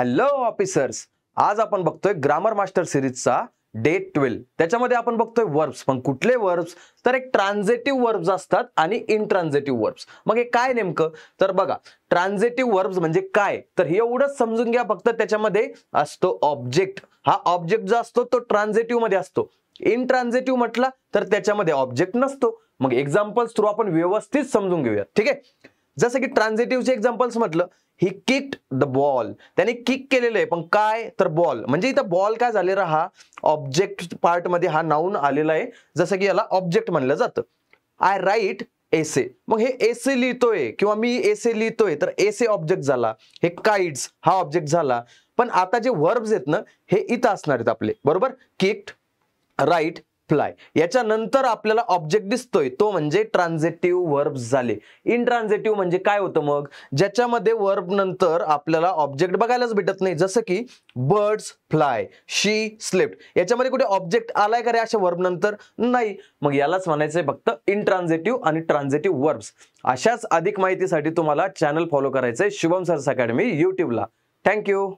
Hello officers, आज आपण बघतोय ग्रामर मास्टर सिरीजचा डे 12। त्याच्यामध्ये आपण बघतोय वर्ब्स, पण कुठले वर्ब्स तर एक ट्रान्झिटिव्ह वर्ब्स असतात आणि इनट्रान्झिटिव्ह वर्ब्स। मग हे काय नेमकं तर बघा, ट्रान्झिटिव्ह वर्ब्स म्हणजे काय तर हे एवढंच समजून घ्या फक्त, त्याच्यामध्ये असतो ऑब्जेक्ट। हा ऑब्जेक्ट जो असतो तो ट्रान्झिटिव्ह मध्ये असतो। इनट्रान्झिटिव्ह म्हटला तर त्याच्यामध्ये ऑब्जेक्ट नसतो। मग एक्झाम्पल्स थ्रू आपण व्यवस्थित समजून घेऊया, ठीक आहे। जसं की ट्रान्झिटिव्हचे एक्झाम्पल्स म्हटलं, ही किक्ड द बॉल, त्याने किक केलेलं आहे, पण काय तर बॉल, म्हणजे इथं बॉल काय झालेला, हा ऑब्जेक्ट पार्ट मध्ये हा नाउन आलेला आहे, जसं की याला ऑब्जेक्ट म्हणलं जातं। आय राईट एसे, मग हे एसे लिहितोय किंवा मी एसे लिहितोय तर एसे ऑब्जेक्ट झाला, हे काइट्स हा ऑब्जेक्ट झाला। पण आता जे वर्ब्स आहेत ना, हे इथं असणार आहेत आपले, बरोबर। किक्ड, राईट, फ्लाय, याच्या नंतर आपल्याला ऑब्जेक्ट दिसतोय, तो म्हणजे ट्रान्झिटिव्ह वर्ब्स झाले। इनट्रान्झिटिव्ह म्हणजे काय होतं, मग ज्याच्यामध्ये वर्ब नंतर आपल्याला ऑब्जेक्ट बघायलाच भेटत नाही, जसं की बर्ड्स फ्लाय, शी स्लेप्ट, याच्यामध्ये कुठे ऑब्जेक्ट आलाय का रे अशा वर्ब नंतर? नाही। मग यालाच म्हणायचंय फक्त इनट्रान्झिटिव्ह आणि ट्रान्झिटिव्ह वर्ब्स। अशाच अधिक माहितीसाठी तुम्हाला चॅनल फॉलो करायचंय शुभम सर्स अकॅडमी यूट्यूबला। थँक्यू।